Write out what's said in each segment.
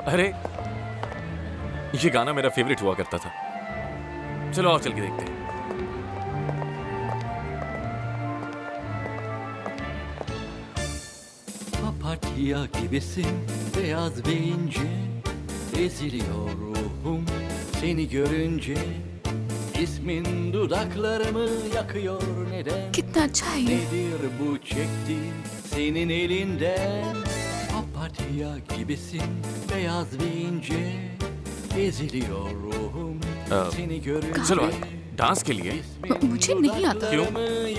अरे ये गाना मेरा फेवरेट हुआ करता था। चलो आओ चल के देखते हैं। Papatya gibisin beyaz ve ince, eziliyor ruhum seni görünce. İsmin dudaklarımı yakıyor neden? कितना अच्छा है ये। Nedir bu çektiğin senin elinden? Papatya gibisin beyaz ve ince, eziliyor ruhum seni görünce. चलो डांस के लिए। मुझे नहीं आता। क्यों?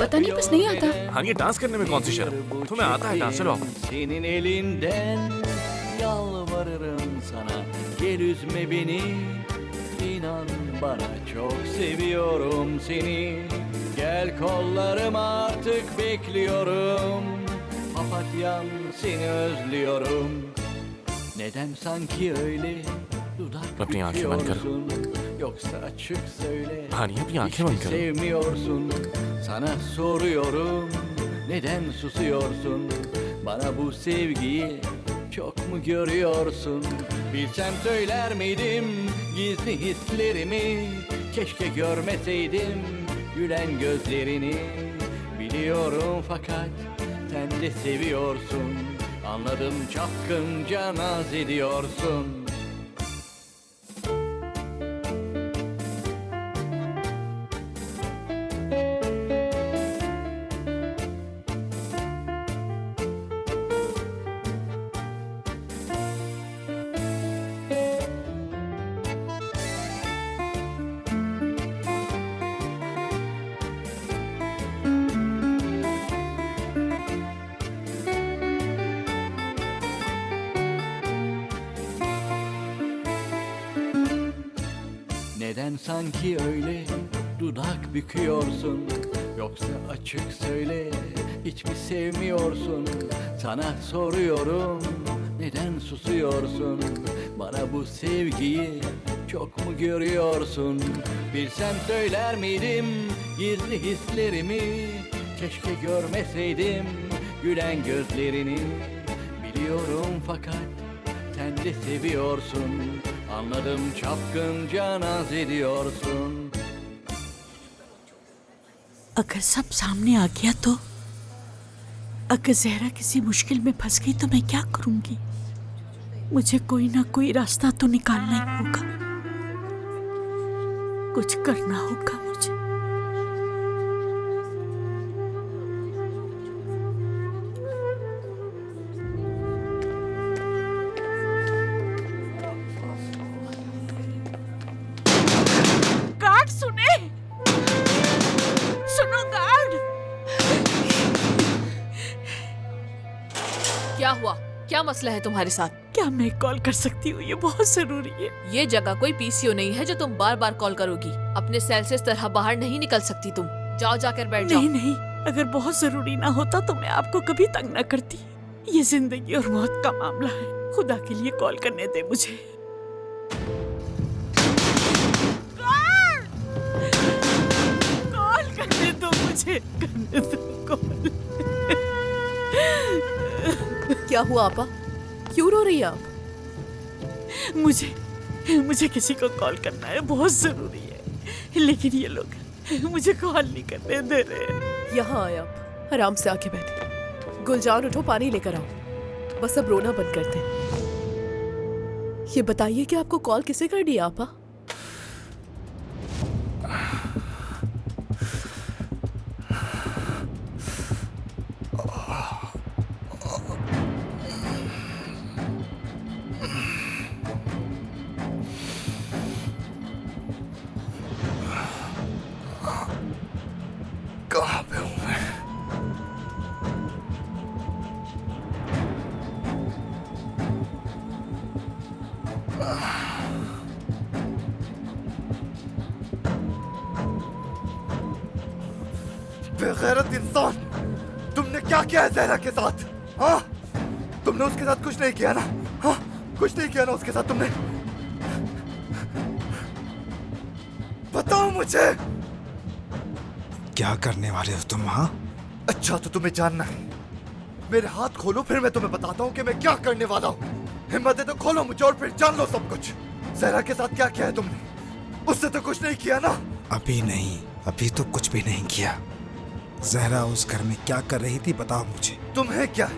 पता नहीं, बस नहीं आता। हाँ ये डांस करने में कौन सी शर्म? तुम्हें आता है डांस? चलो आओ। Senin elinden yalvarırım sana, gel üzme beni. İnan bana çok seviyorum seni. Gel kollarıma artık bekliyorum. Papatyam seni özlüyorum. Neden sanki öyle dudak अपनी आंखें बंद कर। büküyorsun? Yoksa açık söyle. हाँ नहीं अपनी Hiç आंखें mi बंद करो। sevmiyorsun? Sana soruyorum. Neden susuyorsun? Bana bu sevgiyi çok mu görüyorsun? Bilsem söyler miydim gizli hislerimi? Keşke görmeseydim gülen gözlerini. Biliyorum fakat sen de seviyorsun. Anladım, çapkınca naz ediyorsun. Neden sanki öyle dudak büküyorsun? Yoksa açık söyle, hiç mi sevmiyorsun? Sana soruyorum, neden susuyorsun? Bana bu sevgiyi çok mu görüyorsun? Bilsem söyler miydim gizli hislerimi? Keşke görmeseydim gülen gözlerini. Biliyorum fakat sen de seviyorsun. Anladım, çapkınca naz ediyorsun. अगर सब सामने आ गया तो अगर जहरा किसी मुश्किल में फंस गई तो मैं क्या करूंगी? मुझे कोई ना कोई रास्ता तो निकालना ही होगा। कुछ करना होगा मुझे। गार्ड सुने, सुनो गार्ड। क्या हुआ? क्या मसला है तुम्हारे साथ? क्या मैं कॉल कर सकती हूँ? ये बहुत जरूरी है। ये जगह कोई पीसीओ नहीं है जो तुम बार बार कॉल करोगी। अपने सेल से इस तरह बाहर नहीं निकल सकती तुम। जाओ जाकर बैठ जाओ। नहीं नहीं, अगर बहुत जरूरी ना होता तो मैं आपको कभी तंग ना करती। ये जिंदगी और मौत का मामला है। खुदा के लिए कॉल करने दे मुझे। कॉल करने दो मुझे, करने दो कॉल। क्या हुआ आपा? क्यों रो रही है आप? मुझे किसी को कॉल करना है, बहुत जरूरी है। लेकिन ये लोग मुझे कॉल नहीं करने दे रहे। यहाँ आए आप, आराम से आके बैठे। गुलजान उठो, पानी लेकर आओ। बस अब रोना बंद करते हैं। ये बताइए कि आपको कॉल किसे करनी है आपा? कहाँ पे हूँ मैं? बेगैरत इंसान, तुमने क्या किया है जहरा के साथ? हाँ, तुमने उसके साथ कुछ नहीं किया ना? हाँ, कुछ नहीं किया ना उसके साथ तुमने? बताओ मुझे। क्या करने वाले हो तुम? हाँ, अच्छा तो तुम्हें जानना है, मेरे हाथ खोलो, फिर मैं तुम्हें बताता हूँ कि मैं क्या करने वाला हूँ। हिम्मत है तो खोलो मुझे और फिर जान लो सब कुछ। जहरा के साथ क्या किया है तुमने? उससे तो कुछ नहीं किया ना? अभी नहीं, अभी तो कुछ भी नहीं किया। जहरा उस घर में क्या कर रही थी बताओ मुझे। तुम्हें क्या?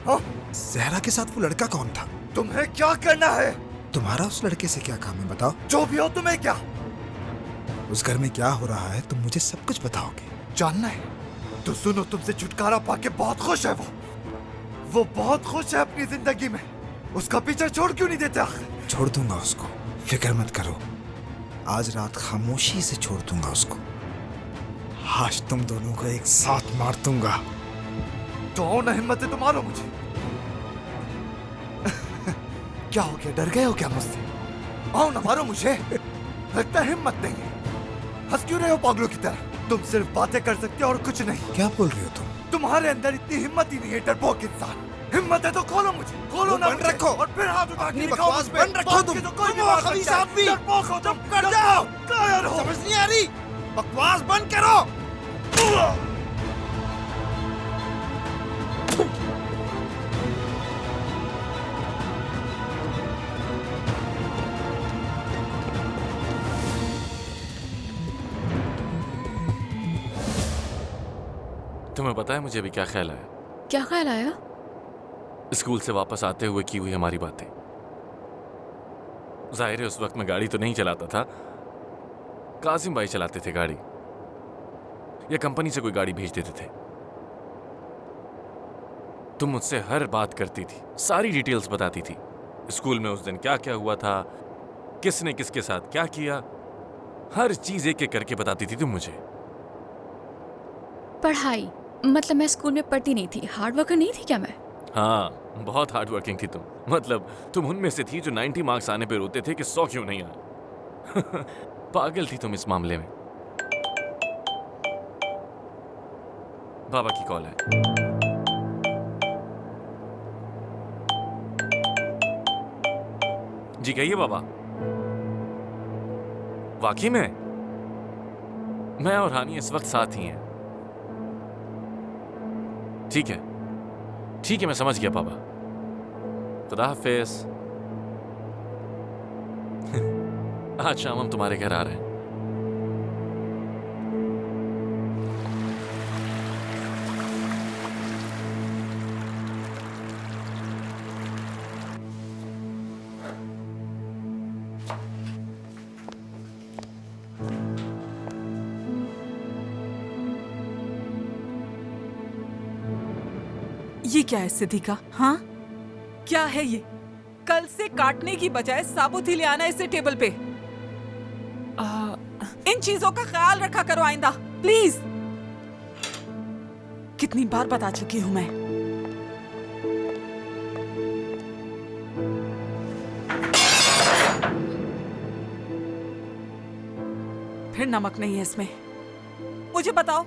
हाँ? जहरा के साथ वो लड़का कौन था? तुम्हें क्या करना है? तुम्हारा उस लड़के से क्या काम है बताओ। जो भी हो तुम्हें क्या? उस घर में क्या हो रहा है तुम मुझे सब कुछ बताओगे। जानना है तो सुनो, तुमसे छुटकारा पाके बहुत खुश है वो बहुत खुश है अपनी जिंदगी में। उसका पीछा छोड़ क्यों नहीं देते आखिर? छोड़ दूंगा उसको, फिक्र मत करो। आज रात खामोशी से छोड़ दूंगा उसको। आज तुम दोनों को एक साथ मार दूंगा। तो आओ ना, हिम्मत है तो मारो मुझे। क्या हो गया, डर गए हो क्या मुझसे? आओ ना, मारो मुझे। लगता है हिम्मत नहीं है। हंस क्यों रहे हो पागलों की तरह? तुम सिर्फ बातें कर सकते हो और कुछ नहीं। क्या बोल रहे हो तुम? तुम्हारे अंदर इतनी हिम्मत ही नहीं है, डरपोक इंसान। हिम्मत है तो खोलो मुझे, खोलो ना बंद मुझे। रखो और फिर हाथ उठा के अपनी दिखाओ बकवास मुझ पे। बंद रखो तुम। तो कोई तुम भी वो मार खबीस सकता है। आदमी। डरपोक हो तुम, कर जाओ। कायर हो। समझ नहीं आ रही? बकवास बंद करो। तुम्हें पता है मुझे अभी क्या ख्याल आया? क्या ख्याल आया? स्कूल से वापस आते हुए की हुई हमारी बातें। जाहिर है उस वक्त मैं गाड़ी तो नहीं चलाता था, कासिम भाई चलाते थे गाड़ी, या कंपनी से कोई गाड़ी भेज देते थे। तुम मुझसे हर बात करती थी, सारी डिटेल्स बताती थी। स्कूल में उस दिन क्या क्या हुआ था, किसने किसके साथ क्या किया, हर चीज एक एक करके बताती थी तुम मुझे। पढ़ाई मतलब मैं स्कूल में पढ़ती नहीं थी, हार्ड वर्कर नहीं थी क्या मैं? हाँ, बहुत हार्ड वर्किंग थी तुम। मतलब तुम उनमें से थी जो 90 मार्क्स आने पे रोते थे कि 100 क्यों नहीं आए। पागल थी तुम इस मामले में। बाबा की कॉल है। जी कहिए बाबा। वाकई में मैं और हानी इस वक्त साथ ही हैं। ठीक है ठीक है, मैं समझ गया पापा। खुदा हाफिज। आज शाम हम तुम्हारे घर आ रहे हैं। ये क्या है सिद्धिका? हाँ, क्या है ये? कल से काटने की बजाय साबुत ही ले आना इसे टेबल पे। इन चीजों का ख्याल रखा करो आइंदा, प्लीज। कितनी बार बता चुकी हूं मैं। फिर नमक नहीं है इसमें। मुझे बताओ,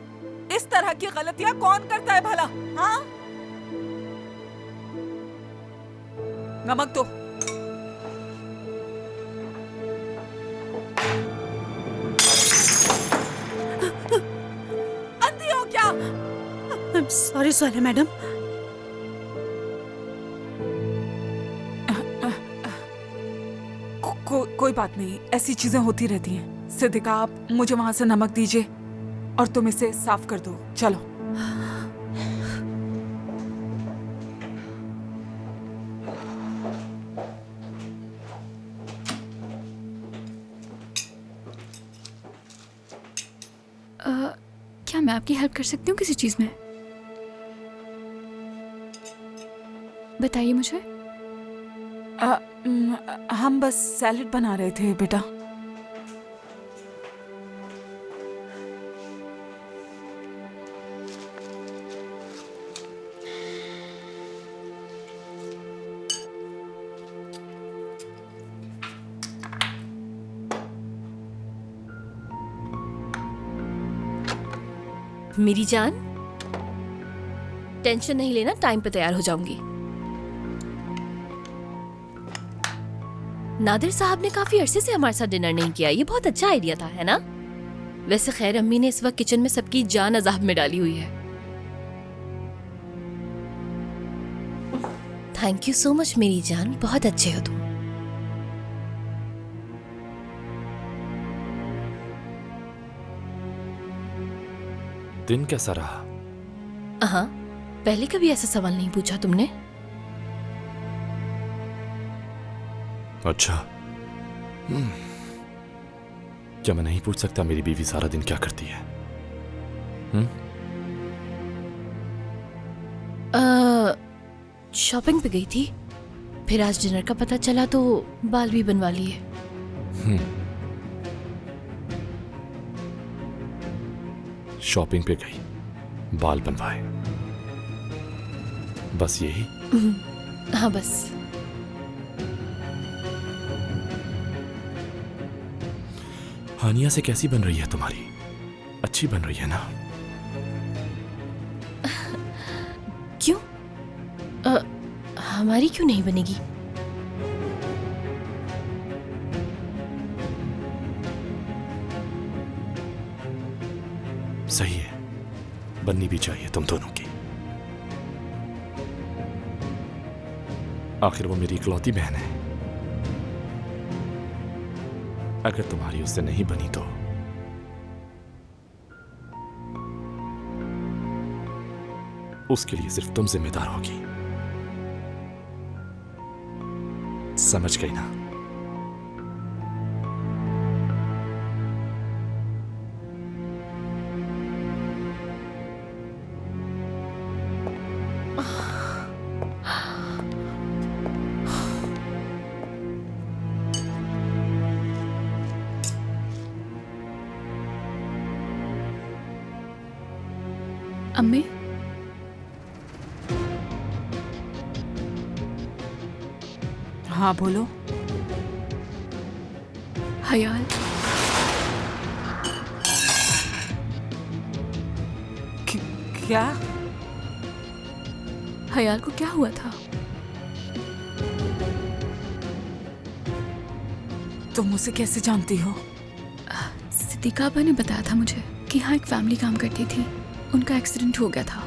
इस तरह की गलतियां कौन करता है भला? हाँ, नमक दो। अंधी हो क्या? Sorry sorry madam. कोई बात नहीं, ऐसी चीजें होती रहती हैं। सिद्धिका, आप मुझे वहां से नमक दीजिए और तुम इसे साफ कर दो। चलो। क्या मैं आपकी हेल्प कर सकती हूँ किसी चीज में? बताइए मुझे। हम बस सैलेड बना रहे थे बेटा। मेरी जान, टेंशन नहीं लेना, टाइम पे तैयार हो जाऊंगी। नादिर साहब ने काफी अरसे से हमारे साथ डिनर नहीं किया। ये बहुत अच्छा आइडिया था, है ना? वैसे खैर, अम्मी ने इस वक्त किचन में सबकी जान अजाब में डाली हुई है। थैंक यू सो मच मेरी जान, बहुत अच्छे हो तुम। दिन कैसा रहा? हाँ, पहले कभी ऐसा सवाल नहीं पूछा तुमने। अच्छा, क्या मैं नहीं पूछ सकता मेरी बीवी सारा दिन क्या करती है? शॉपिंग पे गई थी, फिर आज डिनर का पता चला तो बाल भी बनवा लिए। शॉपिंग पे गई, बाल बनवाए, बस यही? हाँ बस। हानिया से कैसी बन रही है तुम्हारी? अच्छी बन रही है ना? क्यों? हमारी क्यों नहीं बनेगी? सही है, बननी भी चाहिए तुम दोनों की। आखिर वो मेरी इकलौती बहन है। अगर तुम्हारी उससे नहीं बनी तो उसके लिए सिर्फ तुम जिम्मेदार होगी। समझ गई ना? अम्मी, हाँ बोलो। हयाल क्या? हयाल को क्या हुआ था? तुम उसे कैसे जानती हो? सिद्दीका आपा ने बताया था मुझे कि हाँ एक फैमिली काम करती थी, उनका एक्सीडेंट हो गया था।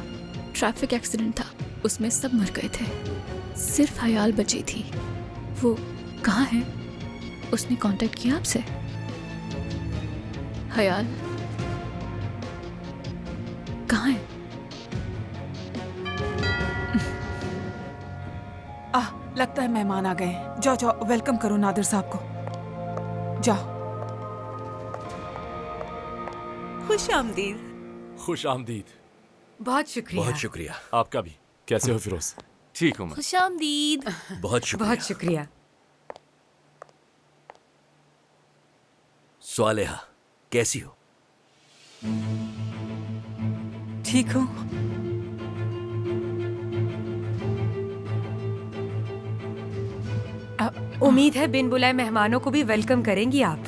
ट्रैफिक एक्सीडेंट था, उसमें सब मर गए थे, सिर्फ हयाल बची थी। वो कहाँ है? उसने कांटेक्ट किया आपसे? हयाल कहाँ है? लगता है मेहमान आ गए हैं। जाओ जाओ, वेलकम करो नादिर साहब को। जाओ। खुश आमदीद। खुश आमदीद। बहुत शुक्रिया। बहुत शुक्रिया। आपका भी। कैसे हो फिरोज? ठीक हूँ मैं। खुशामदीद। बहुत शुक्रिया। बहुत शुक्रिया। स्वालेहा, कैसी हो? ठीक हो? उम्मीद है बिन बुलाए मेहमानों को भी वेलकम करेंगी आप।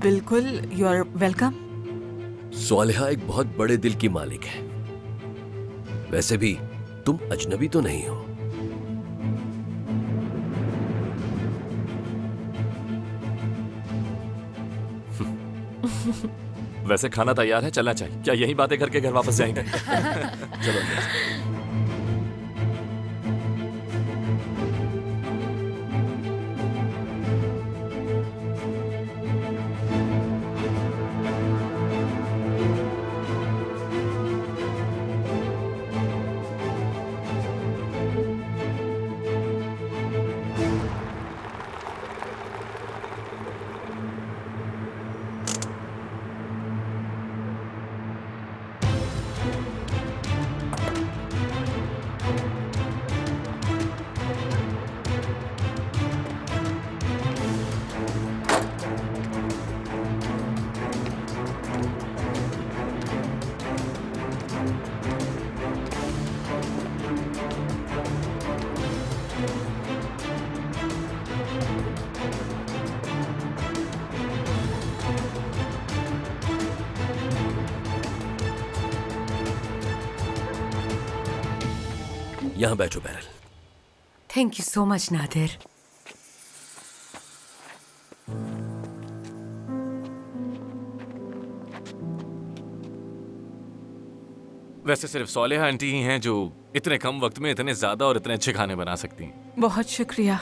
बिल्कुल, यू आर वेलकम। स्वालेहा एक बहुत बड़े दिल की मालिक है। वैसे भी तुम अजनबी तो नहीं हो। वैसे खाना तैयार है, चलना चाहिए। क्या यही बातें करके घर वापस जाएंगे? चलो अंदर। यहाँ बैठो barrel. Thank you so much Nadir. वैसे सिर्फ सोलेहा आंटी ही हैं जो इतने कम वक्त में इतने ज्यादा और इतने अच्छे खाने बना सकती हैं। बहुत शुक्रिया।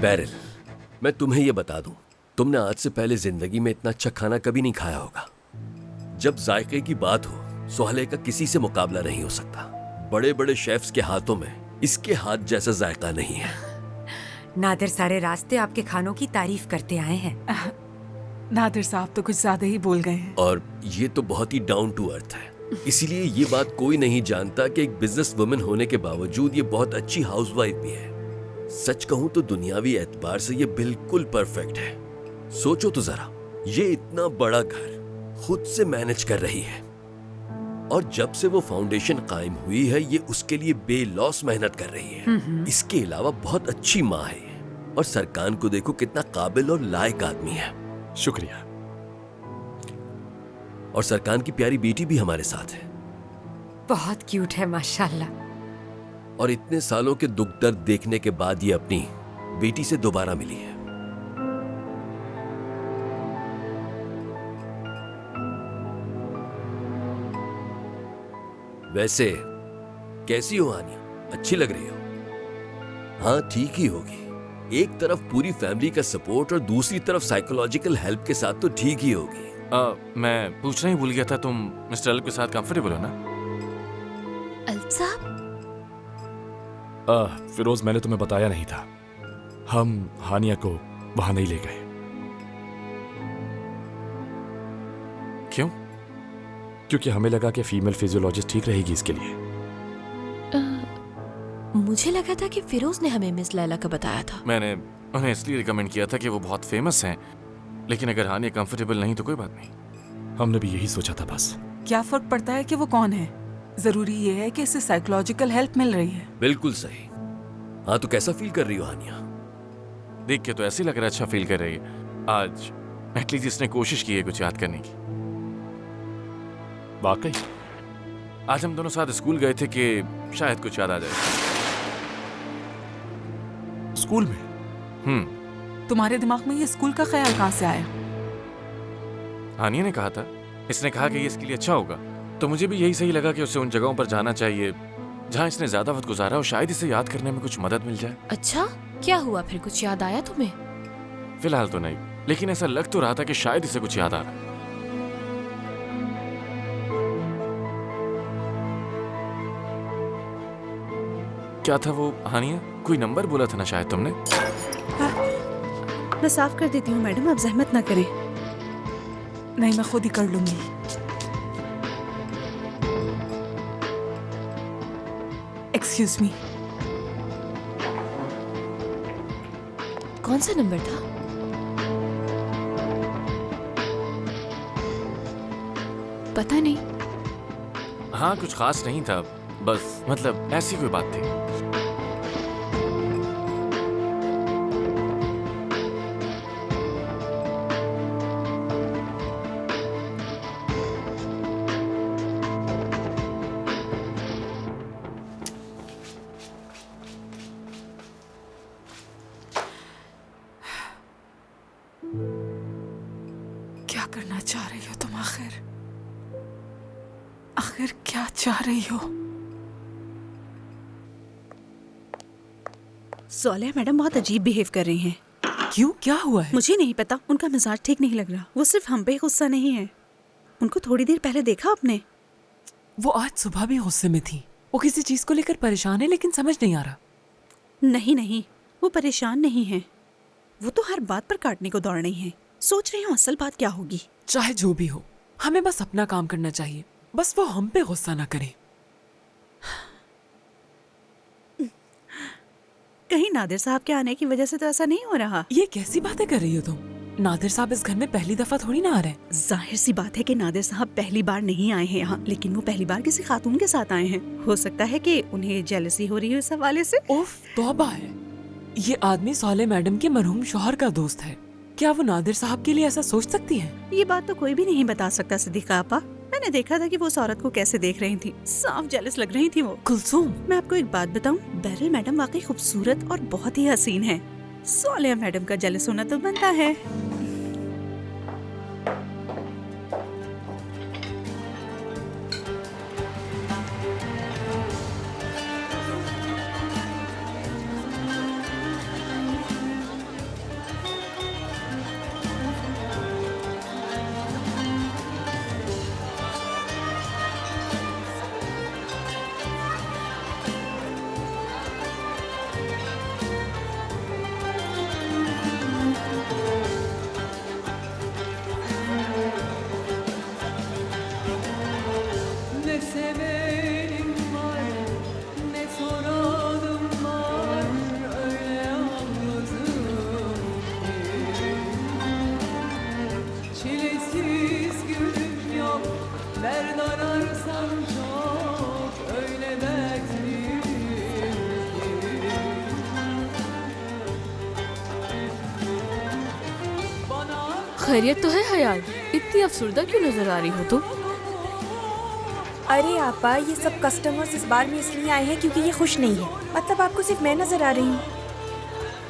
बैरिल, मैं तुम्हें यह बता दूं, तुमने आज से पहले जिंदगी में इतना अच्छा खाना कभी नहीं खाया होगा। जब जायके की बात हो, सुहेला का किसी से मुकाबला नहीं हो सकता। बड़े बड़े शेफ्स के हाथों में इसके हाथ जैसा जायका नहीं है। नादिर सारे रास्ते आपके खानों की तारीफ करते आए हैं। नादिर साहब तो कुछ ज्यादा ही बोल गए हैं। और ये तो बहुत ही डाउन टू अर्थ है, इसीलिए ये बात कोई नहीं जानता कि एक बिजनेस वुमन होने के बावजूद ये बहुत अच्छी हाउसवाइफ भी है। सच कहूं तो दुनियावी एतबार से ये बिल्कुल परफेक्ट है। सोचो तो जरा, ये इतना बड़ा घर खुद से मैनेज कर रही है, और जब से वो फाउंडेशन कायम हुई है ये उसके लिए बेलॉस मेहनत कर रही है। इसके अलावा बहुत अच्छी माँ है, और सरकान को देखो कितना काबिल और लायक आदमी है। शुक्रिया। और सरकान की प्यारी बेटी भी हमारे साथ है, बहुत क्यूट है माशाल्लाह। और इतने सालों के दुख दर्द देखने के बाद ये अपनी बेटी से दोबारा मिली है। वैसे कैसी हो आनिया, अच्छी लग रही हो? हाँ ठीक ही होगी। एक तरफ पूरी फैमिली का सपोर्ट और दूसरी तरफ साइकोलॉजिकल हेल्प के साथ तो ठीक ही होगी। मैं पूछना ही भूल गया था, तुम मिस्टर अल्प के साथ कंफर्टेबल हो ना? अल्प साहब? फिरोज, मैंने तुम्हें बताया नहीं था, हम हानिया को वहां नहीं ले गए। क्यों? क्योंकि हमें लगा कि फीमेल फिजियोलॉजिस्ट ठीक रहेगी इसके लिए। मुझे लगा था कि फिरोज ने हमें मिस लैला का बताया था। मैंने उन्हें इसलिए रिकमेंड किया था कि वो बहुत फेमस हैं, लेकिन अगर हानिया कंफर्टेबल नहीं तो कोई बात नहीं। हमने भी यही सोचा था बस। क्या फर्क पड़ता है कि वो कौन है? जरूरी ये है कि इसे साइकोलॉजिकल हेल्प मिल रही है। बिल्कुल सही। हाँ तो कैसा फील कर रही हो हानिया? देख के तो ऐसे लग रहा है अच्छा फील कर रही है। आज एटलीस्ट इसने कोशिश की है कुछ याद करने की। वाकई आज हम दोनों साथ स्कूल गए थे कि शायद कुछ याद आ जाए। स्कूल में? तुम्हारे दिमाग में ये स्कूल का ख्याल कहाँ से आया? हानिया ने कहा था, इसने कहा कि ये इसके लिए अच्छा होगा, तो मुझे भी यही सही लगा कि उसे उन जगहों पर जाना चाहिए जहाँ इसने ज्यादा वक्त गुजारा और शायद इसे याद करने में कुछ मदद मिल जाए। अच्छा, क्या हुआ फिर? कुछ याद आया तुम्हें? फिलहाल तो नहीं, लेकिन ऐसा लग तो रहा था कि शायद इसे कुछ याद आ रहा है। क्या था वो हानिया? कोई नंबर बोला था ना शायद तुमने? मैं साफ कर देती हूँ मैडम, आप जहमत ना करें। नहीं, मैं खुद ही कर लूंगी। Excuse me. कौन सा नंबर था? पता नहीं। हाँ कुछ खास नहीं था, बस मतलब ऐसी कोई बात थी। क्या करना चाह रही हो तुम? आखिर क्या चाह रही हो? सोलेहा मैडम बहुत अजीब बिहेव कर रही हैं। क्यों, क्या हुआ है? मुझे नहीं पता, उनका मिजाज ठीक नहीं लग रहा। वो सिर्फ हम पे गुस्सा नहीं है। उनको थोड़ी देर पहले देखा आपने? वो आज सुबह भी गुस्से में थी। वो किसी चीज को लेकर परेशान है, लेकिन समझ नहीं आ रहा। नहीं नहीं, वो परेशान नहीं है। वो तो हर बात पर काटने को दौड़ रही हैं। सोच रही हूँ असल बात क्या होगी। चाहे जो भी हो, हमें बस अपना काम करना चाहिए। बस वो हम पे गुस्सा ना करे। कहीं नादिर साहब के आने की वजह से तो ऐसा नहीं हो रहा? ये कैसी बातें कर रही हो तुम? नादिर साहब इस घर में पहली दफा थोड़ी ना आ रहे। जाहिर सी बात है कि नादिर साहब पहली बार नहीं आए हैं यहाँ, लेकिन वो पहली बार किसी खातून के साथ आए हैं। हो सकता है कि उन्हें जेलसी हो रही हो इस हवाले से। उफ, तौबा है। ये आदमी सौले मैडम के मरहूम शौहर का दोस्त है। क्या वो नादिर साहब के लिए ऐसा सोच सकती है? ये बात तो कोई भी नहीं बता सकता सिद्दीका आपा। मैंने देखा था कि वो उस औरत को कैसे देख रही थी, साफ जेलस लग रही थी वो। कुलसूम, मैं आपको एक बात बताऊं, बैरल मैडम वाकई खूबसूरत और बहुत ही हसीन है। सोलिया मैडम का जेलस होना तो बनता है। खैरियत तो है हयाल? इतनी अफसुर्दा क्यों नजर आ रही हो तुम? अरे आपा, ये सब कस्टमर्स इस बार में इसलिए आए हैं क्योंकि ये खुश नहीं है। मतलब आपको सिर्फ मैं नजर आ रही हूँ।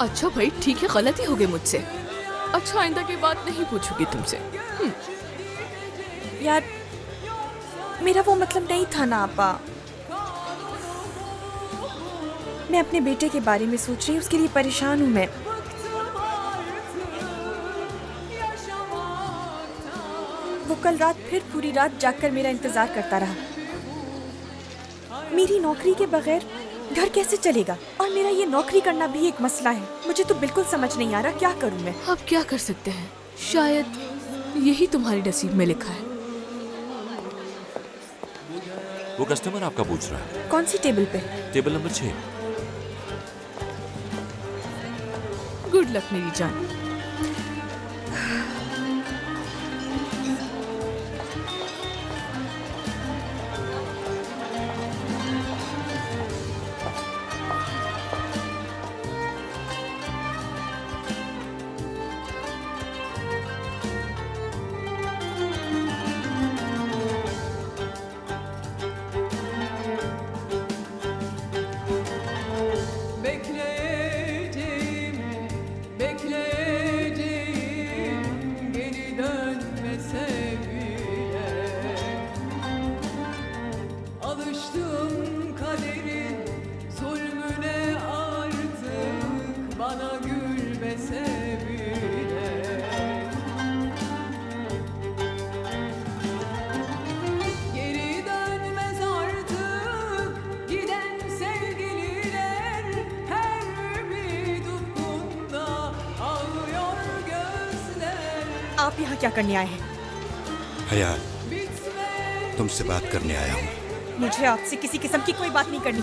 अच्छा भाई ठीक है, गलती हो गई मुझसे। अच्छा आइंदा की बात नहीं पूछूंगी तुमसे। यार मेरा वो मतलब नहीं था ना आपा। मैं अपने बेटे के बारे में सोच रही हूँ, उसके लिए परेशान हूँ मैं। वो कल रात फिर पूरी रात जागकर मेरा इंतजार करता रहा। मेरी नौकरी के बगैर घर कैसे चलेगा? और मेरा ये नौकरी करना भी एक मसला है। मुझे तो बिल्कुल समझ नहीं आ रहा क्या करूं मैं। अब क्या कर सकते हैं, शायद यही तुम्हारे नसीब में लिखा है। वो कस्टमर आपका पूछ रहा है। कौन सी टेबल पे? Table number 6। गुड लक मेरी जान। आप यहाँ क्या करने आए हैं? हयाल, तुमसे बात करने आया हूँ। मुझे आपसे किसी किस्म की कोई बात नहीं करनी।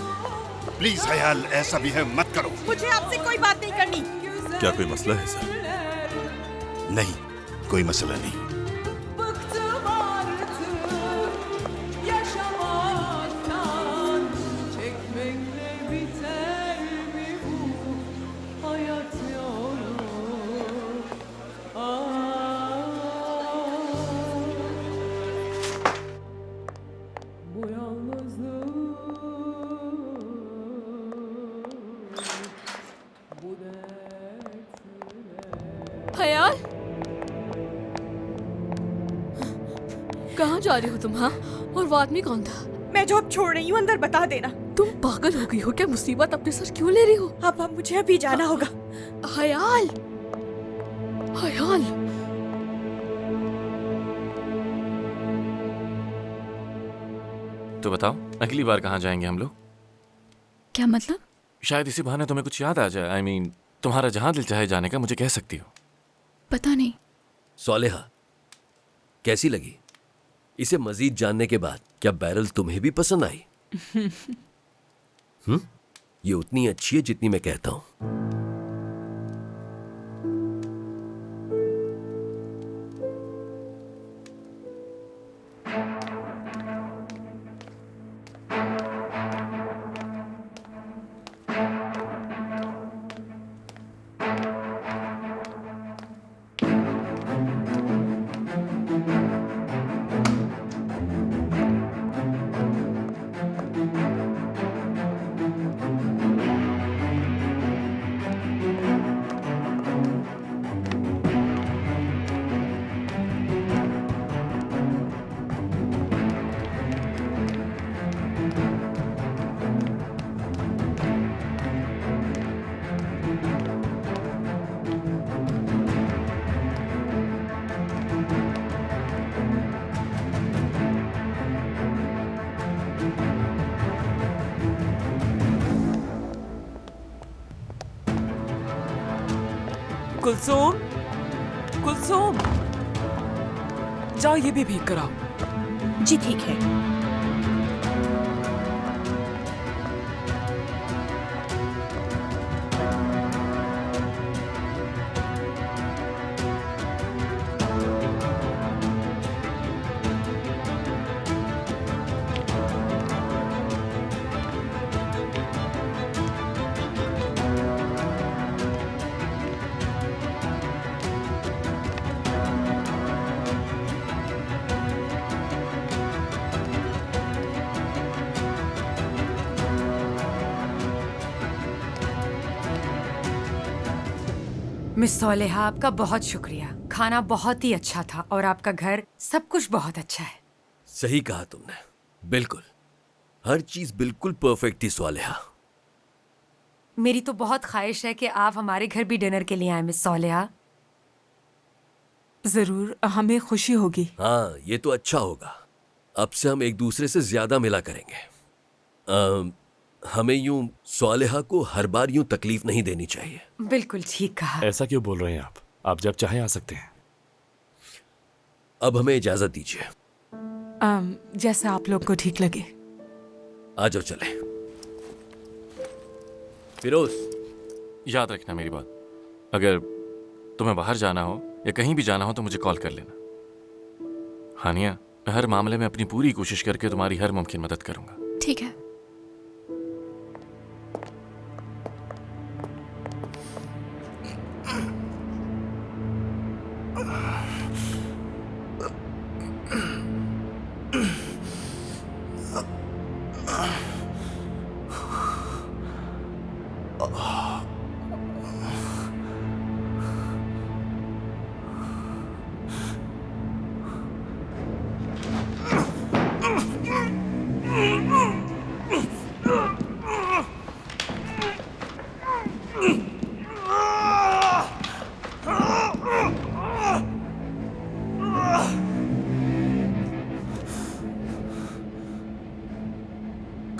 प्लीज हयाल, ऐसा बिहेव मत करो। मुझे आपसे कोई बात नहीं करनी। क्या कोई मसला है सर? नहीं, कोई मसला नहीं। हयाल, कहाँ जा रही हो तुम? हाँ, और वो आदमी कौन था? मैं जॉब छोड़ रही हूँ, अंदर बता देना। तुम पागल हो गई हो क्या? मुसीबत अपने सर क्यों ले रही हो? अब मुझे अभी जाना होगा। हयाल, हयाल, तो बताओ अगली बार कहाँ जाएंगे हम लोग? क्या मतलब? शायद इसी बहाने तुम्हें कुछ याद आ जाए। I mean, तुम्हारा जहां दिल चाहे जाने का मुझे कह सकती हो। पता नहीं। सौलेहा, कैसी लगी? इसे मजीद जानने के बाद क्या बैरल तुम्हें भी पसंद आई? ये उतनी अच्छी है जितनी मैं कहता हूं। कुलसुम, कुलसुम, जाओ ये भी भेज कर आओ। जी ठीक है। मिस सोलेहा, आपका बहुत शुक्रिया। खाना बहुत ही अच्छा था और आपका घर सब कुछ बहुत अच्छा है। सही कहा तुमने, बिल्कुल हर चीज बिल्कुल परफेक्ट थी सोलेहा। मेरी तो बहुत ख्वाहिश है कि आप हमारे घर भी डिनर के लिए आए मिस सोलेहा। जरूर, हमें खुशी होगी। हाँ, ये तो अच्छा होगा। अब से हम एक दूसरे से ज्यादा मिला करेंगे। हमें यूं सोलेहा को हर बार यूं तकलीफ नहीं देनी चाहिए। बिल्कुल ठीक कहा। ऐसा क्यों बोल रहे हैं आप जब चाहें आ सकते हैं। अब हमें इजाजत दीजिए। जैसे आप लोग को ठीक लगे। आ जाओ चले। फिरोज, याद रखना मेरी बात, अगर तुम्हें बाहर जाना हो या कहीं भी जाना हो तो मुझे कॉल कर लेना। हानिया, मैं हर मामले में अपनी पूरी कोशिश करके तुम्हारी हर मुमकिन मदद करूंगा। ठीक है।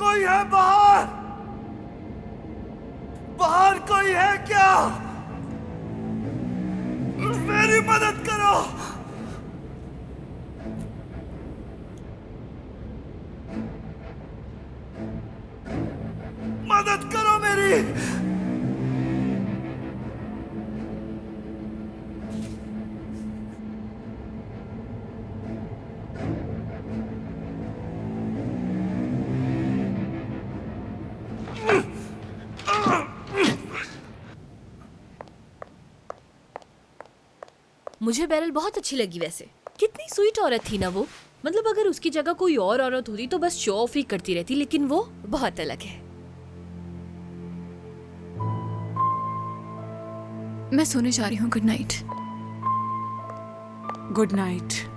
कोई है बाहर? बाहर कोई है क्या? मेरी मदद करो। मदद करो मेरी। मुझे बेरल बहुत अच्छी लगी वैसे। कितनी स्वीट औरत थी ना वो। मतलब अगर उसकी जगह कोई और औरत होती तो बस शो ऑफ ही करती रहती, लेकिन वो बहुत अलग है। मैं सोने जा रही हूँ। Good night. Good night.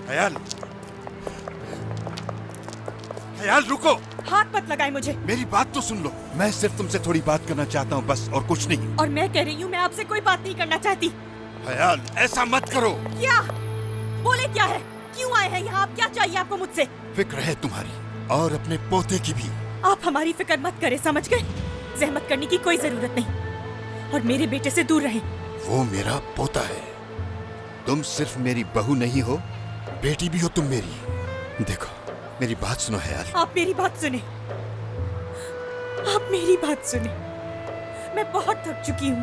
Hayal, Hayal रुको। हाथ मत लगाए मुझे। मेरी बात तो सुन लो। मैं सिर्फ तुमसे थोड़ी बात करना चाहता हूँ बस, और कुछ नहीं। और मैं कह रही हूँ मैं आपसे कोई बात नहीं करना चाहती। हयाल, ऐसा मत करो। क्या? बोले क्या है? क्यों आए हैं यहाँ? आप क्या चाहिए आपको मुझसे? फिक्र है तुम्हारी और अपने पोते की भी। आप हमारी फिक्र मत करें, समझ गए? जहमत करने की कोई जरूरत नहीं और मेरे बेटे से दूर रहें। वो मेरा पोता है। तुम सिर्फ मेरी बहू नहीं हो, बेटी भी हो तुम मेरी। देखो मेरी बात सुनो हयाल। आप मेरी बात सुने। आप मेरी बात सुने। मैं बहुत थक चुकी हूँ।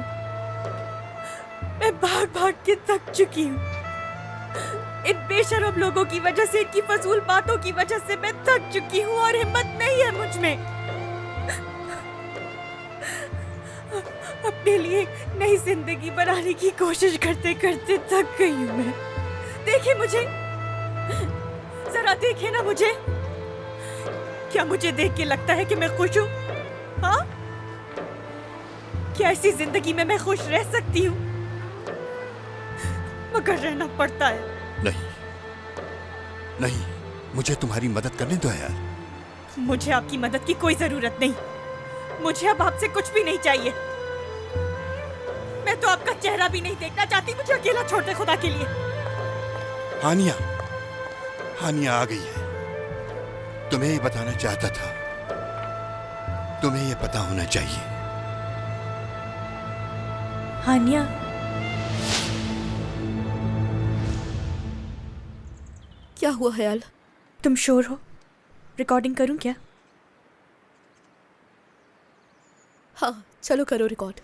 मैं भाग भाग के थक चुकी हूँ। इन बेशरम लोगों की वजह से, इनकी फजूल बातों की वजह से मैं थक चुकी हूँ और हिम्मत नहीं है मुझ में। अपने लिए नई जिंदगी बनाने की कोशिश करते करते थक गई हूँ मैं। देखिए मुझे, जरा देखिए ना मुझे। क्या मुझे देख के लगता है कि मैं खुश हूँ? हाँ? क्या ऐसी जिंदगी में मैं खुश रह सकती हूँ? मगर रहना पड़ता है। नहीं नहीं, मुझे तुम्हारी मदद करने दो यार। मुझे आपकी मदद की कोई जरूरत नहीं। मुझे अब आपसे कुछ भी नहीं चाहिए। मैं तो आपका चेहरा भी नहीं देखना चाहती। मुझे अकेला छोड़ दे खुदा के लिए। हानिया, हानिया आ गई है। तुम्हें ये बताना चाहता था, तुम्हें ये पता होना चाहिए। हानिया, क्या हुआ ख्याल? तुम श्योर हो? रिकॉर्डिंग करूं क्या? हाँ चलो करो रिकॉर्ड।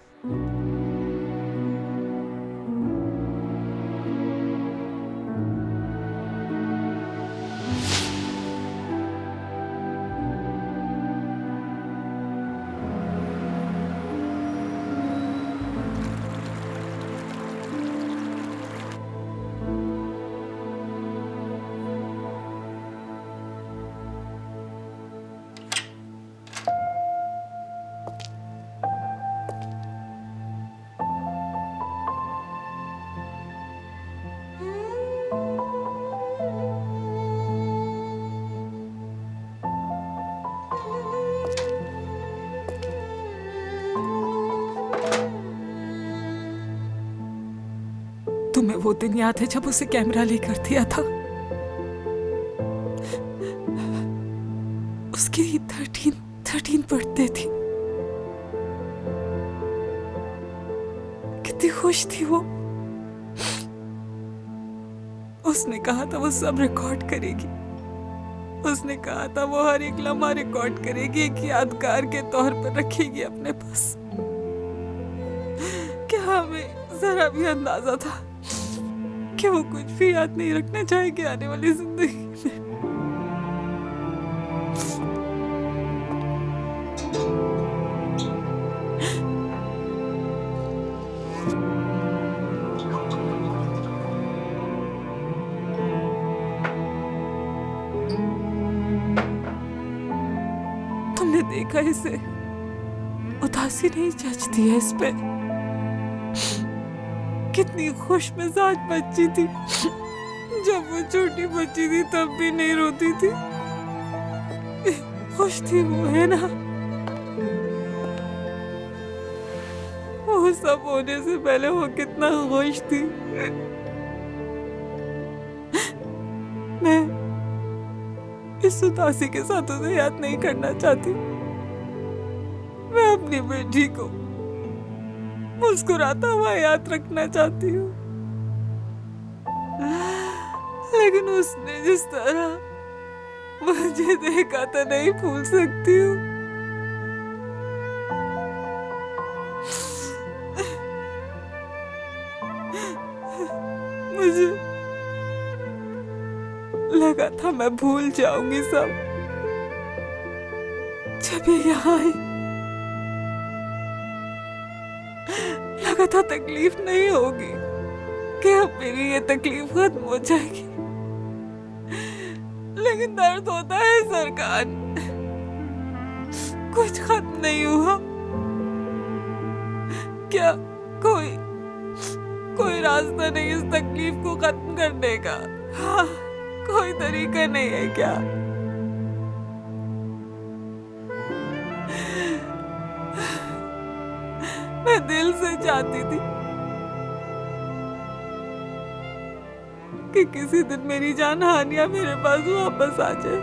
तुम्हें वो दिन याद है जब उसे कैमरा लेकर दिया था? उसकी 13 बर्थडे थी। कितनी खुश थी वो। उसने कहा था वो सब रिकॉर्ड करेगी। उसने कहा था वो हर एक लम्हा रिकॉर्ड करेगी, एक यादगार के तौर पर रखेगी अपने पास। क्या हमें जरा भी अंदाजा था कि वो कुछ भी याद नहीं रखना चाहेगी आने वाली जिंदगी में? तुमने देखा इसे? उदासी नहीं जचती है इस पे। कितनी खुश मिजाज बच्ची थी। जब वो छोटी बच्ची थी तब भी नहीं रोती थी। खुश थी वो, है ना? वो सब होने से पहले वो कितना खुश थी। मैं इस उदासी के साथ उसे याद नहीं करना चाहती। मैं अपनी बेटी को मुस्कुराता हुआ याद रखना चाहती हूँ। लेकिन उसने जिस तरह मुझे देखा तो नहीं भूल सकती हूँ। मुझे लगा था मैं भूल जाऊंगी सब। जब ये यहाँ आई लगा था तकलीफ नहीं होगी, कि अब मेरी ये तकलीफ खत्म हो जाएगी। लेकिन दर्द होता है सरकार, कुछ खत्म नहीं हुआ। क्या कोई रास्ता नहीं इस तकलीफ को खत्म करने का? हाँ, कोई तरीका नहीं है क्या? मैं दिल से चाहती थी कि किसी दिन मेरी जान हानिया मेरे पास वापस आ जाए।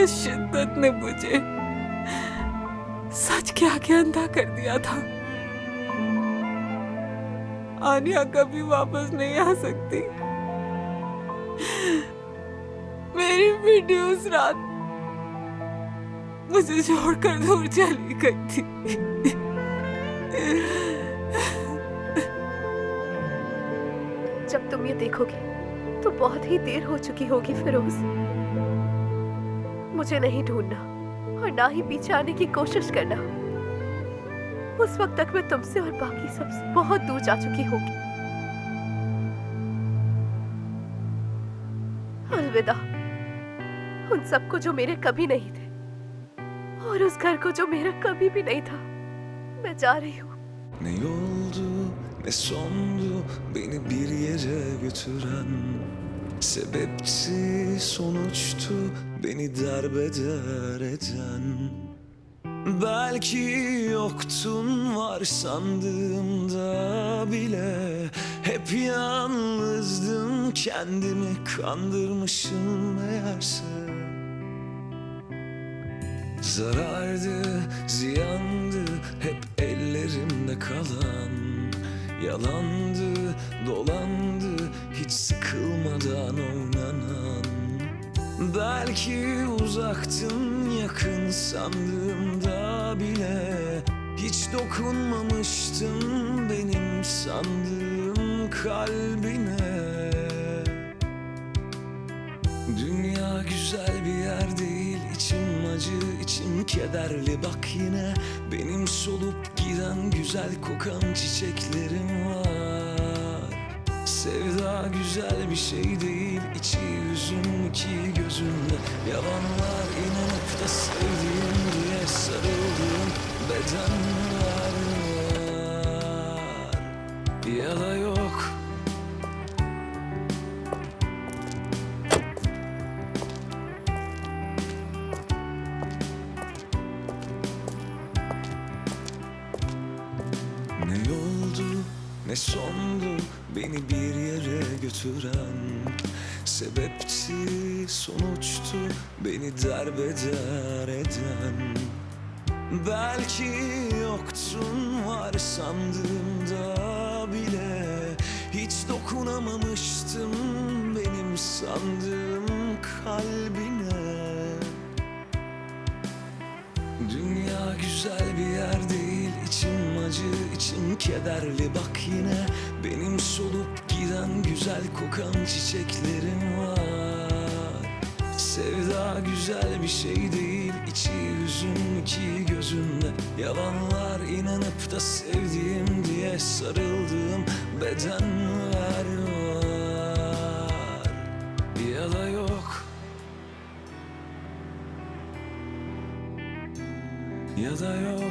इस शिद्दत ने मुझे सच के आगे अंधा कर दिया था। हानिया कभी वापस नहीं आ सकती। मेरी बेटी उस रात मुझे छोड़कर दूर चली गई थी। जब तुम ये देखोगे तो बहुत ही देर हो चुकी होगी फिरोज। मुझे नहीं ढूंढना और ना ही पीछे आने की कोशिश करना। उस वक्त तक मैं तुमसे और बाकी सबसे बहुत दूर जा चुकी होगी। अलविदा उन सबको जो मेरे कभी नहीं थे और और उस घर को जो मेरा कभी भी नहीं था। मैं जा रही हूँ। Ne yoldu ne sondu beni bir yere götüren, sebepti sonuçtu beni derbeder eden. Belki yoktun var sandığımda bile, hep yalnızdım, kendimi kandırmışım meğerse. Zarardı, ziyandı, hep ellerimde kalan. Yalandı, dolandı, hiç sıkılmadan oynanan. Belki uzaktın, yakın sandığımda bile, hiç dokunmamıştım benim sandığım kalbine. Dünya güzel bir yer değil, içim acı, içim kederli. Bak yine benim solup giden güzel kokan çiçeklerim var. Sevda güzel bir şey değil, içi hüzün, iki gözümde yalanlar. İnanıp da sevdiğim diye sarıldığım beden var ya da yok. Ne yoldu ne sondu beni bir yere götüren, sebepti sonuçtu beni derbeder eden. Belki yoktun var sandığımda bile, hiç dokunamamıştım benim sandığım kalbine. Dünya güzel bir yer değil, içim acı, içim kederli. Bak yine benim solup giden güzel kokan çiçeklerim var. Sevda güzel bir şey değil, içi hüzün, iki gözümde yalanlar. İnanıp da sevdiğim diye sarıldığım bedenler var ya da yok. Ya da yok.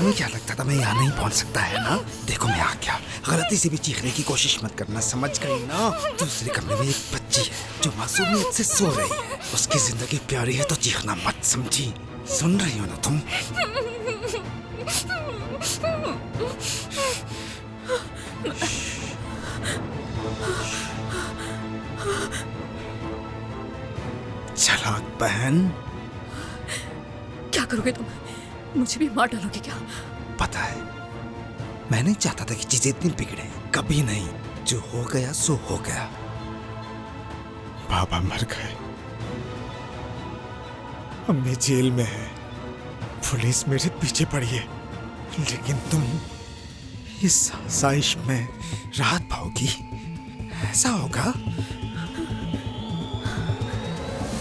तुम्हें क्या लगता था मैं यहाँ नहीं पहुँच सकता है ना? देखो मैं आ गया। गलती से भी चीखने की कोशिश मत करना, समझ गई ना? दूसरे कमरे में एक बच्ची है जो मासूमियत से सो रही है। उसकी जिंदगी प्यारी है तो चीखना मत, समझी? सुन रही हो ना तुम? चालाक बहन। क्या करोगे तुम? मुझे भी मार डालोगे क्या? पता है, मैं नहीं चाहता था कि चीजें इतनी बिगड़े, कभी नहीं। जो हो गया सो हो गया। बाबा मर गए, अम्मी जेल में है, पुलिस मेरे पीछे पड़ी है, लेकिन तुम इस आसाइश में राहत पाओगी। ऐसा होगा